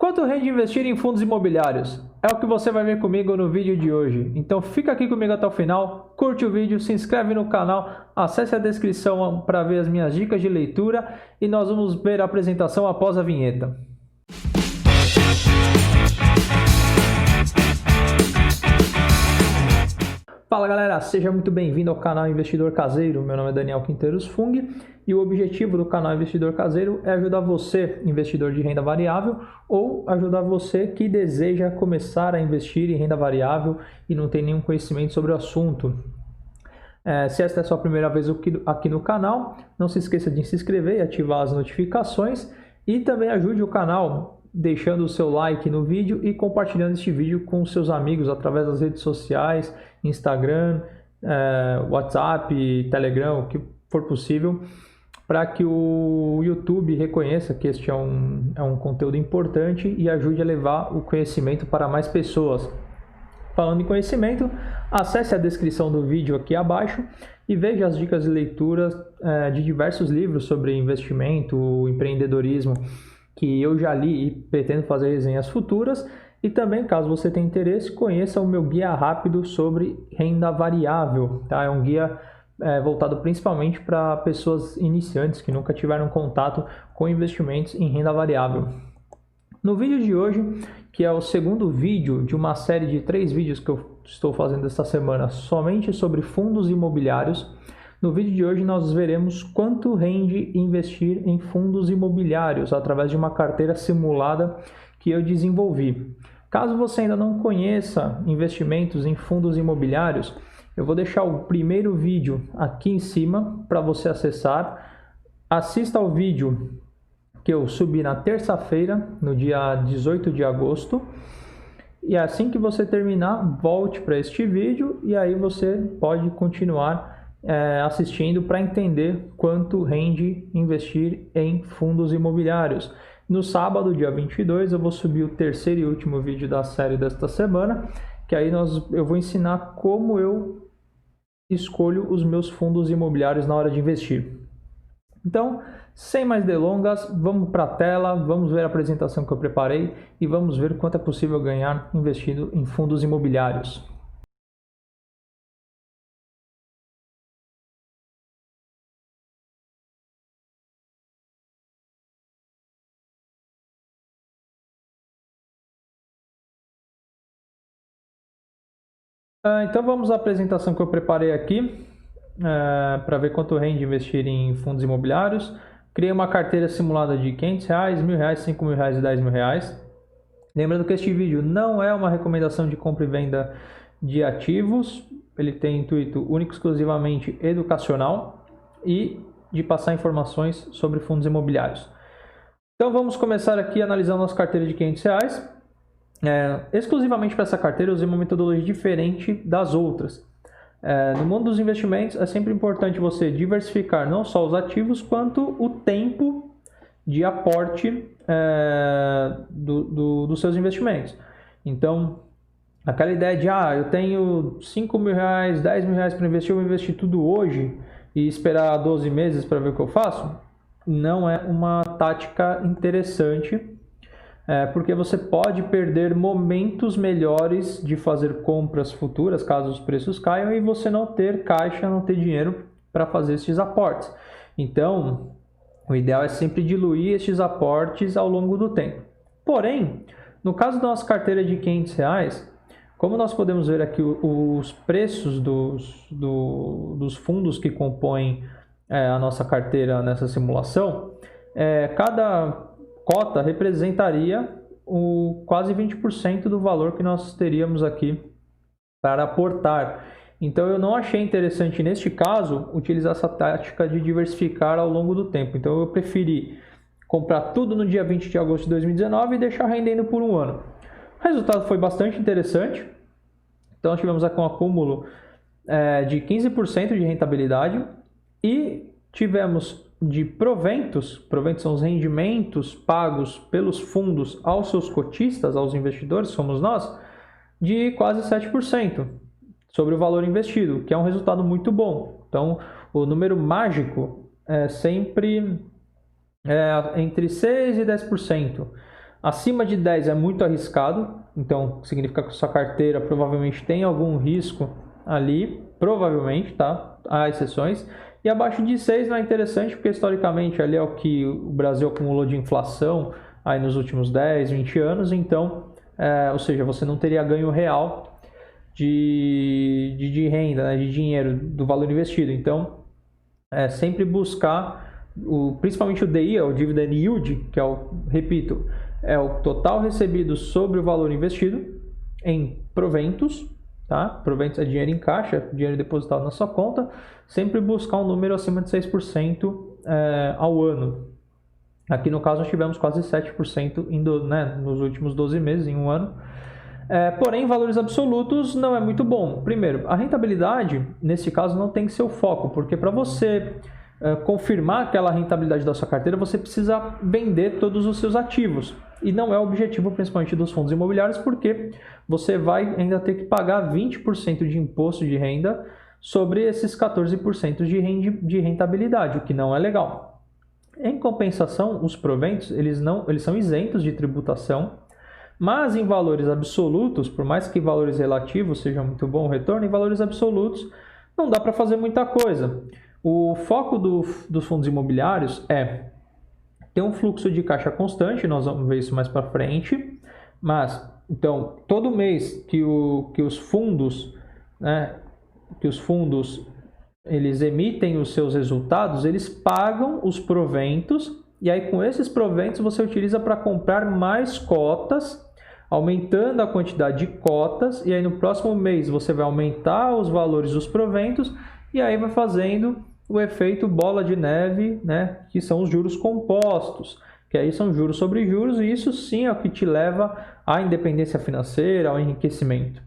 Quanto rende investir em fundos imobiliários? É o que você vai ver comigo no vídeo de hoje. Então fica aqui comigo até o final, curte o vídeo, se inscreve no canal, acesse a descrição para ver as minhas dicas de leitura e nós vamos ver a apresentação após a vinheta. Fala galera, seja muito bem-vindo ao canal Investidor Caseiro. Meu nome é Daniel Quinteiros Fung e o objetivo do canal Investidor Caseiro é ajudar você, investidor de renda variável, ou ajudar você que deseja começar a investir em renda variável e não tem nenhum conhecimento sobre o assunto. Se esta é a sua primeira vez aqui no canal, não se esqueça de se inscrever e ativar as notificações e também ajude o canal deixando o seu like no vídeo e compartilhando este vídeo com seus amigos através das redes sociais, Instagram, WhatsApp, Telegram, o que for possível, para que o YouTube reconheça que este é um conteúdo importante e ajude a levar o conhecimento para mais pessoas. Falando em conhecimento, acesse a descrição do vídeo aqui abaixo e veja as dicas de leitura de diversos livros sobre investimento, empreendedorismo, que eu já li e pretendo fazer resenhas futuras. E também, caso você tenha interesse, conheça o meu guia rápido sobre renda variável. Tá? É um guia voltado principalmente para pessoas iniciantes que nunca tiveram contato com investimentos em renda variável. No vídeo de hoje, que é o segundo vídeo de uma série de 3 vídeos que eu estou fazendo esta semana somente sobre fundos imobiliários, no vídeo de hoje nós veremos quanto rende investir em fundos imobiliários através de uma carteira simulada que eu desenvolvi. Caso você ainda não conheça investimentos em fundos imobiliários, eu vou deixar o primeiro vídeo aqui em cima para você acessar. Assista ao vídeo que eu subi na terça-feira, no dia 18 de agosto. E assim que você terminar, volte para este vídeo e aí você pode continuar assistindo para entender quanto rende investir em fundos imobiliários. No sábado, dia 22, eu vou subir o terceiro e último vídeo da série desta semana, que aí eu vou ensinar como eu escolho os meus fundos imobiliários na hora de investir. Então, sem mais delongas, vamos para a tela, vamos ver a apresentação que eu preparei e vamos ver quanto é possível ganhar investindo em fundos imobiliários. Então vamos à apresentação que eu preparei aqui para ver quanto rende investir em fundos imobiliários. Criei uma carteira simulada de R$500, R$1.000, R$5.000 e R$10.000. Lembrando que este vídeo não é uma recomendação de compra e venda de ativos. Ele tem intuito único e exclusivamente educacional e de passar informações sobre fundos imobiliários. Então vamos começar aqui analisando nossa carteira de R$500. Exclusivamente para essa carteira eu usei uma metodologia diferente das outras. No mundo dos investimentos é sempre importante você diversificar não só os ativos, quanto o tempo de aporte dos seus investimentos. Então, aquela ideia de eu tenho R$5.000, R$10.000 para investir, eu vou investir tudo hoje e esperar 12 meses para ver o que eu faço, não é uma tática interessante. Porque você pode perder momentos melhores de fazer compras futuras, caso os preços caiam, e você não ter caixa, não ter dinheiro para fazer esses aportes. Então, o ideal é sempre diluir esses aportes ao longo do tempo. Porém, no caso da nossa carteira de R$500, como nós podemos ver aqui os preços dos fundos que compõem a nossa carteira nessa simulação, cada cota representaria quase 20% do valor que nós teríamos aqui para aportar. Então eu não achei interessante neste caso utilizar essa tática de diversificar ao longo do tempo. Então eu preferi comprar tudo no dia 20 de agosto de 2019 e deixar rendendo por um ano. O resultado foi bastante interessante. Então nós tivemos aqui um acúmulo de 15% de rentabilidade e tivemos de proventos são os rendimentos pagos pelos fundos aos seus cotistas, aos investidores, somos nós, de quase 7% sobre o valor investido, que é um resultado muito bom. Então, o número mágico é sempre entre 6% e 10%. Acima de 10 é muito arriscado, então significa que a sua carteira provavelmente tem algum risco ali, provavelmente, tá? Há exceções. E abaixo de 6 não é interessante, porque historicamente ali é o que o Brasil acumulou de inflação aí nos últimos 10, 20 anos, então, ou seja, você não teria ganho real de renda, né, de dinheiro, do valor investido. Então, sempre buscar, principalmente o DI, o Dividend Yield, que repito, é o total recebido sobre o valor investido em proventos, tá? Proventos é dinheiro em caixa, dinheiro depositado na sua conta, sempre buscar um número acima de 6% ao ano. Aqui no caso nós tivemos quase 7% nos últimos 12 meses, em um ano. Porém, valores absolutos não é muito bom. Primeiro, a rentabilidade, nesse caso, não tem que ser o foco, porque para você confirmar aquela rentabilidade da sua carteira, você precisa vender todos os seus ativos. E não é o objetivo, principalmente dos fundos imobiliários, porque você vai ainda ter que pagar 20% de imposto de renda sobre esses 14% de rentabilidade, o que não é legal. Em compensação, os proventos eles são isentos de tributação, mas em valores absolutos, por mais que valores relativos sejam muito bom o retorno, em valores absolutos não dá para fazer muita coisa. O foco dos fundos imobiliários é ter um fluxo de caixa constante, nós vamos ver isso mais para frente, mas então todo mês que os fundos eles emitem os seus resultados, eles pagam os proventos, e aí com esses proventos você utiliza para comprar mais cotas, aumentando a quantidade de cotas, e aí no próximo mês você vai aumentar os valores dos proventos, e aí vai fazendo o efeito bola de neve, né, que são os juros compostos, que aí são juros sobre juros, e isso sim é o que te leva à independência financeira, ao enriquecimento,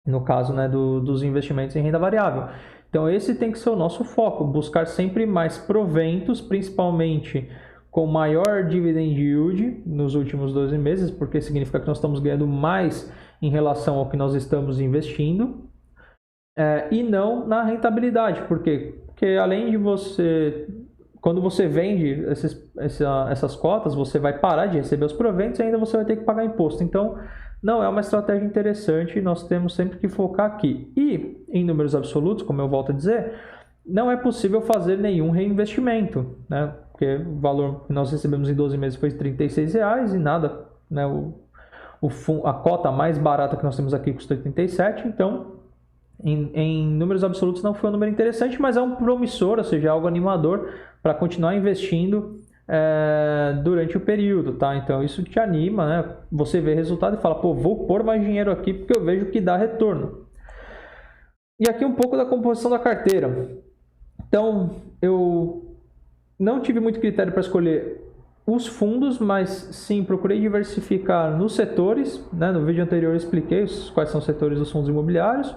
no caso, né, dos investimentos em renda variável. Então esse tem que ser o nosso foco, buscar sempre mais proventos, principalmente com maior dividend yield nos últimos 12 meses, porque significa que nós estamos ganhando mais em relação ao que nós estamos investindo, e não na rentabilidade, porque além de você, quando você vende essas cotas, você vai parar de receber os proventos e ainda você vai ter que pagar imposto. Então, não é uma estratégia interessante e nós temos sempre que focar aqui. E, em números absolutos, como eu volto a dizer, não é possível fazer nenhum reinvestimento, né? Porque o valor que nós recebemos em 12 meses foi R$ 36,00 e nada, né? A cota mais barata que nós temos aqui custa 87, então em números absolutos não foi um número interessante, mas é um promissor, ou seja, algo animador para continuar investindo durante o período, tá? Então isso te anima, né? Você vê resultado e fala, pô, vou pôr mais dinheiro aqui porque eu vejo que dá retorno. E aqui um pouco da composição da carteira. Então, eu não tive muito critério para escolher os fundos, mas sim procurei diversificar nos setores, né? No vídeo anterior eu expliquei quais são os setores dos fundos imobiliários.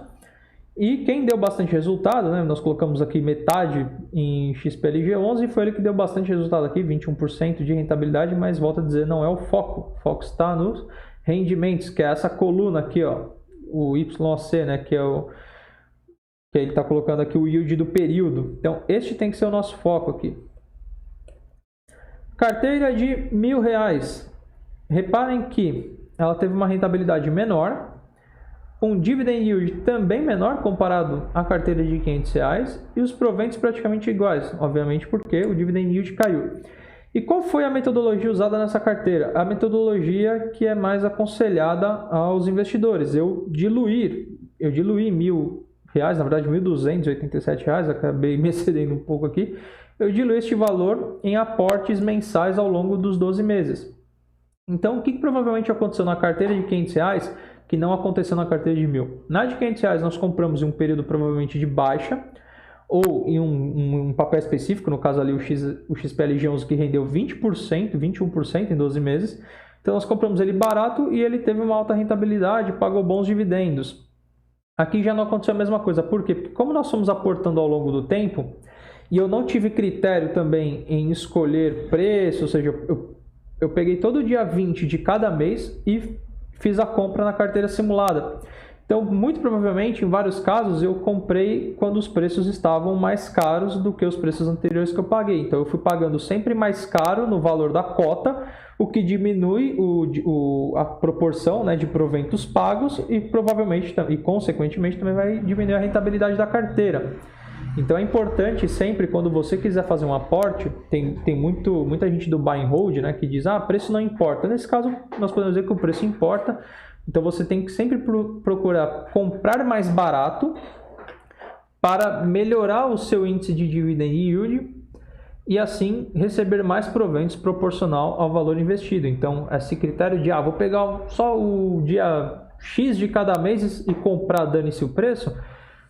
E quem deu bastante resultado, né? Nós colocamos aqui metade em XPLG11 e foi ele que deu bastante resultado aqui, 21% de rentabilidade, mas volto a dizer, não é o foco. O foco está nos rendimentos, que é essa coluna aqui, ó, o YOC, né? Que ele está colocando aqui o yield do período. Então, este tem que ser o nosso foco aqui. Carteira de R$1.000. Reparem que ela teve uma rentabilidade menor, um dividend yield também menor comparado à carteira de R$500 e os proventos praticamente iguais, obviamente porque o dividend yield caiu. E qual foi a metodologia usada nessa carteira? A metodologia que é mais aconselhada aos investidores. Eu diluí R$1.000, na verdade R$1.287, acabei me excedendo um pouco aqui. Eu diluí este valor em aportes mensais ao longo dos 12 meses. Então, o que provavelmente aconteceu na carteira de R$500 que não aconteceu na carteira de R$1.000? Na de R$500 nós compramos em um período provavelmente de baixa, ou em um papel específico, no caso ali o XPLG11 que rendeu 20%, 21% em 12 meses. Então nós compramos ele barato e ele teve uma alta rentabilidade, pagou bons dividendos. Aqui já não aconteceu a mesma coisa. Por quê? Porque como nós fomos aportando ao longo do tempo, e eu não tive critério também em escolher preço, ou seja, eu peguei todo dia 20 de cada mês e fiz a compra na carteira simulada. Então, muito provavelmente, em vários casos, eu comprei quando os preços estavam mais caros do que os preços anteriores que eu paguei. Então, eu fui pagando sempre mais caro no valor da cota, o que diminui a proporção, né, de proventos pagos e provavelmente e consequentemente também vai diminuir a rentabilidade da carteira. Então é importante sempre, quando você quiser fazer um aporte, tem muita gente do buy and hold, né, que diz, preço não importa. Nesse caso, nós podemos dizer que o preço importa. Então você tem que sempre procurar comprar mais barato para melhorar o seu índice de dividend yield e assim receber mais proventos proporcional ao valor investido. Então esse critério de vou pegar só o dia X de cada mês e comprar, dane-se o preço,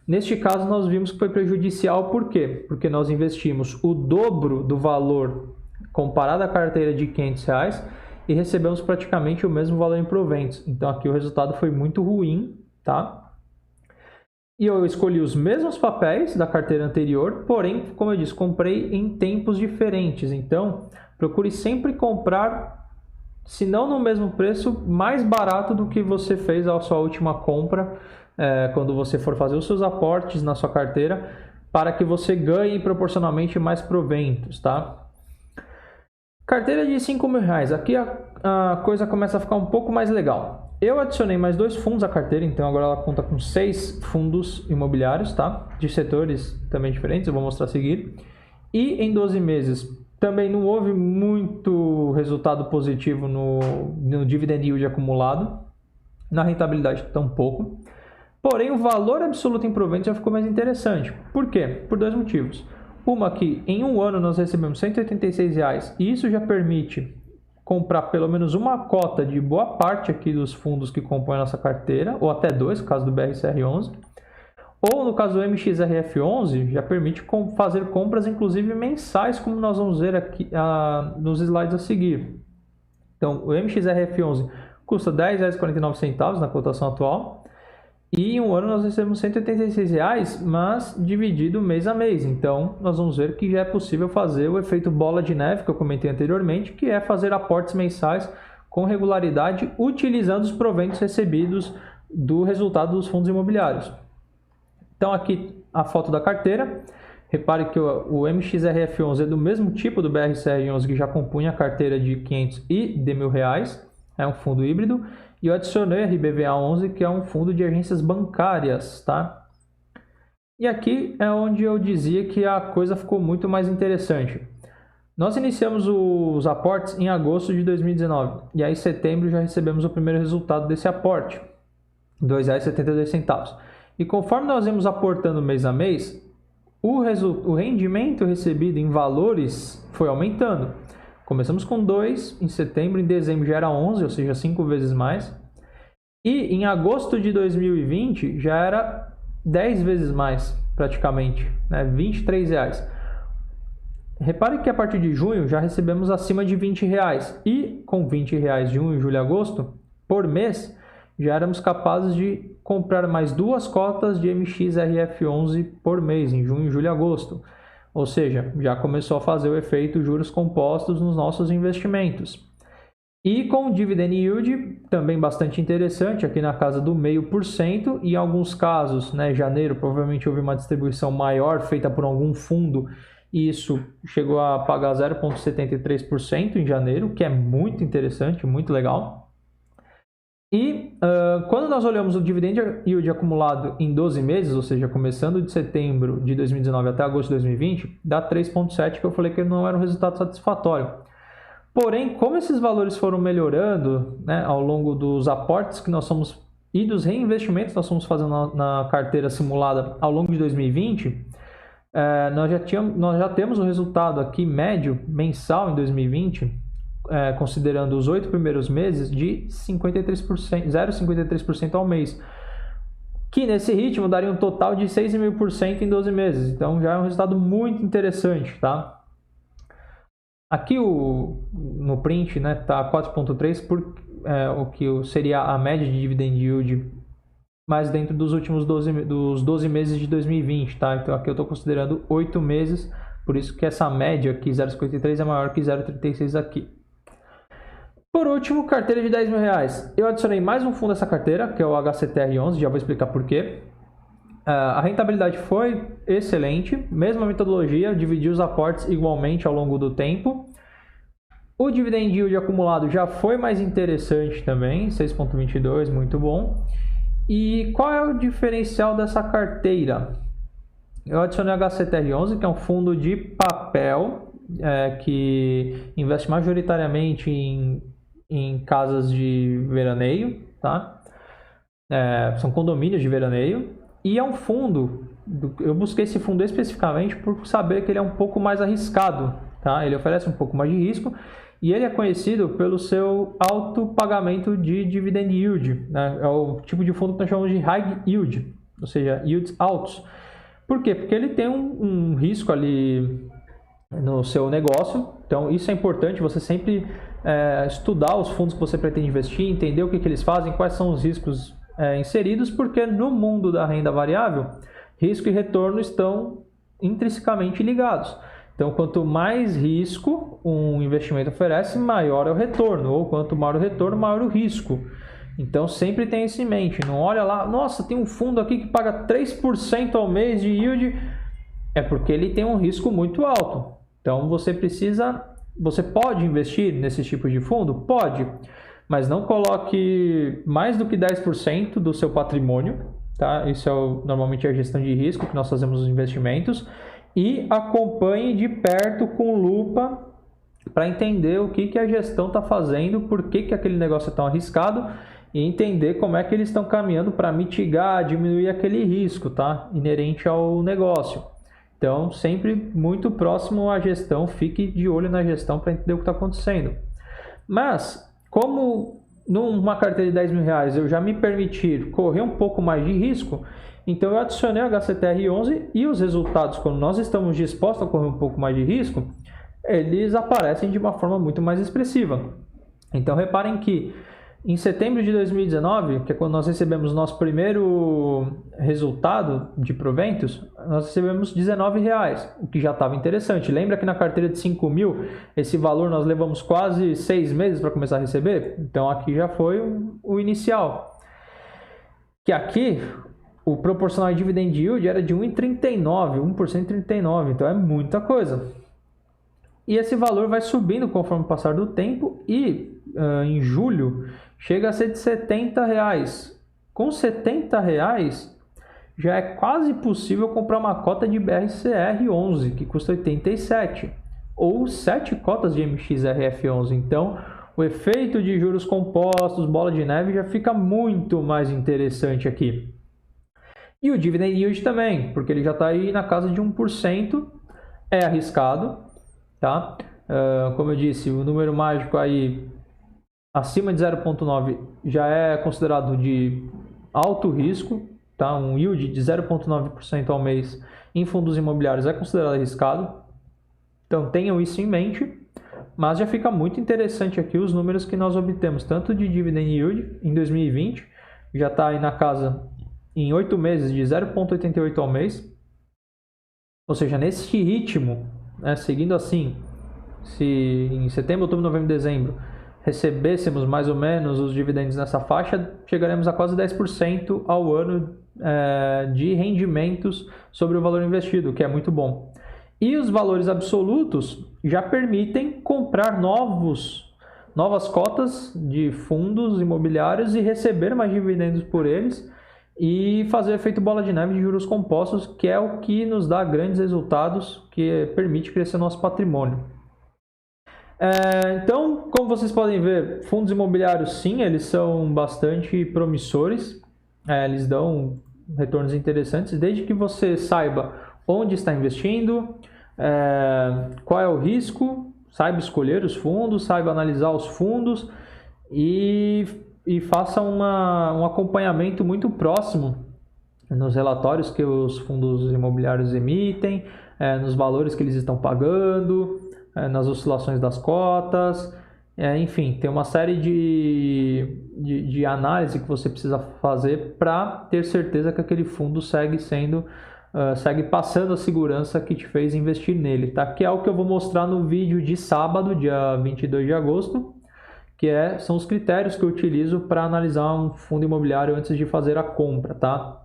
neste caso nós vimos que foi prejudicial. Por quê? Porque nós investimos o dobro do valor comparado à carteira de R$500 e recebemos praticamente o mesmo valor em proventos. Então aqui o resultado foi muito ruim, tá? E eu escolhi os mesmos papéis da carteira anterior, porém, como eu disse, comprei em tempos diferentes. Então, procure sempre comprar, se não no mesmo preço, mais barato do que você fez a sua última compra, quando você for fazer os seus aportes na sua carteira, para que você ganhe proporcionalmente mais proventos, tá? Carteira de R$5.000. Aqui a coisa começa a ficar um pouco mais legal. Eu adicionei mais 2 fundos à carteira, então agora ela conta com 6 fundos imobiliários, tá? De setores também diferentes, eu vou mostrar a seguir. E em 12 meses também não houve muito resultado positivo no dividend yield acumulado, na rentabilidade tampouco. Porém, o valor absoluto em proventos já ficou mais interessante. Por quê? Por 2 motivos. Uma que em um ano nós recebemos R$186 e isso já permite comprar pelo menos uma cota de boa parte aqui dos fundos que compõem a nossa carteira, ou até 2, no caso do BRCR11. Ou no caso do MXRF11, já permite fazer compras inclusive mensais, como nós vamos ver aqui nos slides a seguir. Então, o MXRF11 custa R$10,49 na cotação atual. E em um ano nós recebemos R$186, mas dividido mês a mês. Então, nós vamos ver que já é possível fazer o efeito bola de neve, que eu comentei anteriormente, que é fazer aportes mensais com regularidade, utilizando os proventos recebidos do resultado dos fundos imobiliários. Então, aqui a foto da carteira. Repare que o MXRF11 é do mesmo tipo do BRCR11, que já compunha a carteira de 500 e de R$1.000. É um fundo híbrido. E eu adicionei a RBVA11, que é um fundo de agências bancárias, tá? E aqui é onde eu dizia que a coisa ficou muito mais interessante. Nós iniciamos os aportes em agosto de 2019. E aí em setembro já recebemos o primeiro resultado desse aporte, R$2,72. E conforme nós íamos aportando mês a mês, o rendimento recebido em valores foi aumentando. Começamos com 2, em setembro, em dezembro já era 11, ou seja, 5 vezes mais. E em agosto de 2020 já era 10 vezes mais, praticamente, né? R$23. Repare que a partir de junho já recebemos acima de R$20. E com R$20 de junho, julho e agosto, por mês, já éramos capazes de comprar mais 2 cotas de MXRF11 por mês, em junho, julho e agosto. Ou seja, já começou a fazer o efeito juros compostos nos nossos investimentos. E com o dividend yield também bastante interessante, aqui na casa do 0,5%. E em alguns casos, né, janeiro, provavelmente houve uma distribuição maior feita por algum fundo. E isso chegou a pagar 0,73% em janeiro, que é muito interessante, muito legal. E quando nós olhamos o dividend yield acumulado em 12 meses, ou seja, começando de setembro de 2019 até agosto de 2020, dá 3,7, que eu falei que não era um resultado satisfatório. Porém, como esses valores foram melhorando, né, ao longo dos aportes que nós somos e dos reinvestimentos que nós fomos fazendo na carteira simulada ao longo de 2020, nós já temos o resultado aqui médio mensal em 2020, considerando os 8 primeiros meses, de 53%, 0,53% ao mês, que nesse ritmo daria um total de 6.000% em 12 meses. Então já é um resultado muito interessante, tá? Aqui no print, né, tá 4,3, o que seria a média de dividend yield, mas dentro dos últimos 12 meses de 2020, tá? Então aqui eu estou considerando 8 meses, por isso que essa média aqui, 0,53, é maior que 0,36 aqui. Por último, carteira de R$10.000. Eu adicionei mais um fundo dessa carteira, que é o HCTR11, já vou explicar por quê. A rentabilidade foi excelente, mesma metodologia, dividir os aportes igualmente ao longo do tempo. O dividend yield acumulado já foi mais interessante também, 6,22, muito bom. E qual é o diferencial dessa carteira? Eu adicionei o HCTR11, que é um fundo de papel, que investe majoritariamente em casas de veraneio, tá? São condomínios de veraneio. E é um fundo, eu busquei esse fundo especificamente por saber que ele é um pouco mais arriscado, tá? Ele oferece um pouco mais de risco e ele é conhecido pelo seu alto pagamento de dividend yield, né? É o tipo de fundo que nós chamamos de high yield, ou seja, yields altos. Por quê? Porque ele tem um risco ali no seu negócio, então isso é importante, você sempre estudar os fundos que você pretende investir, entender o que eles fazem, quais são os riscos inseridos, porque no mundo da renda variável, risco e retorno estão intrinsecamente ligados. Então, quanto mais risco um investimento oferece, maior é o retorno, ou quanto maior o retorno, maior o risco. Então, sempre tenha isso em mente. Não olha lá, nossa, tem um fundo aqui que paga 3% ao mês de yield, é porque ele tem um risco muito alto. Então, você pode investir nesse tipo de fundo? Pode. Mas não coloque mais do que 10% do seu patrimônio, tá? Isso normalmente é a gestão de risco que nós fazemos nos investimentos. E acompanhe de perto com lupa para entender o que a gestão está fazendo, por que aquele negócio é tão arriscado e entender como é que eles estão caminhando para mitigar, diminuir aquele risco, tá? Inerente ao negócio. Então, sempre muito próximo à gestão, fique de olho na gestão para entender o que está acontecendo. Mas, como numa carteira de R$10.000 eu já me permitir correr um pouco mais de risco, então eu adicionei o HCTR11 e os resultados, quando nós estamos dispostos a correr um pouco mais de risco, eles aparecem de uma forma muito mais expressiva. Então reparem que em setembro de 2019, que é quando nós recebemos nosso primeiro resultado de proventos, nós recebemos R$19, o que já estava interessante. Lembra que na carteira de 5.000, esse valor nós levamos quase 6 meses para começar a receber? Então aqui já foi o inicial. Que aqui, o proporcional de dividend yield era de 1,39, 1,39, então é muita coisa. E esse valor vai subindo conforme o passar do tempo e em julho chega a ser de R$70. Com R$70 já é quase possível comprar uma cota de BRCR11, que custa 87, ou 7 cotas de MXRF11. Então, o efeito de juros compostos, bola de neve, já fica muito mais interessante aqui. E o dividend yield também, porque ele já está aí na casa de 1%, é arriscado, tá? Como eu disse, o número mágico aí acima de 0,9 já é considerado de alto risco, tá? Um yield de 0,9% ao mês em fundos imobiliários é considerado arriscado. Então tenham isso em mente, mas já fica muito interessante aqui os números que nós obtemos, tanto de dividend yield em 2020, já está aí na casa em 8 meses de 0,88 ao mês, ou seja, nesse ritmo, né, seguindo assim, se em setembro, outubro, novembro e dezembro recebêssemos mais ou menos os dividendos nessa faixa, chegaremos a quase 10% ao ano de rendimentos sobre o valor investido, que é muito bom. E os valores absolutos já permitem comprar novas cotas de fundos imobiliários e receber mais dividendos por eles e fazer efeito bola de neve de juros compostos, que é o que nos dá grandes resultados, que permite crescer nosso patrimônio. Então, como vocês podem ver, fundos imobiliários sim, eles são bastante promissores, eles dão retornos interessantes, desde que você saiba onde está investindo, qual é o risco, saiba escolher os fundos, saiba analisar os fundos e faça um acompanhamento muito próximo nos relatórios que os fundos imobiliários emitem, nos valores que eles estão pagando, nas oscilações das cotas, enfim, tem uma série de análise que você precisa fazer para ter certeza que aquele fundo segue passando a segurança que te fez investir nele, tá? Que é o que eu vou mostrar no vídeo de sábado, dia 22 de agosto, são os critérios que eu utilizo para analisar um fundo imobiliário antes de fazer a compra, tá?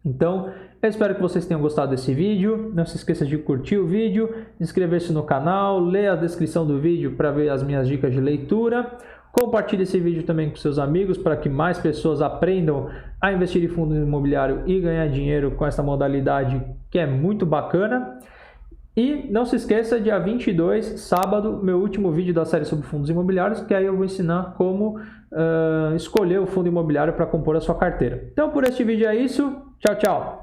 Então, eu espero que vocês tenham gostado desse vídeo. Não se esqueça de curtir o vídeo, inscrever-se no canal, ler a descrição do vídeo para ver as minhas dicas de leitura. Compartilhe esse vídeo também com seus amigos para que mais pessoas aprendam a investir em fundo imobiliário e ganhar dinheiro com essa modalidade que é muito bacana. E não se esqueça, dia 22, sábado, meu último vídeo da série sobre fundos imobiliários, que aí eu vou ensinar como escolher o fundo imobiliário para compor a sua carteira. Então, por este vídeo é isso. Tchau, tchau!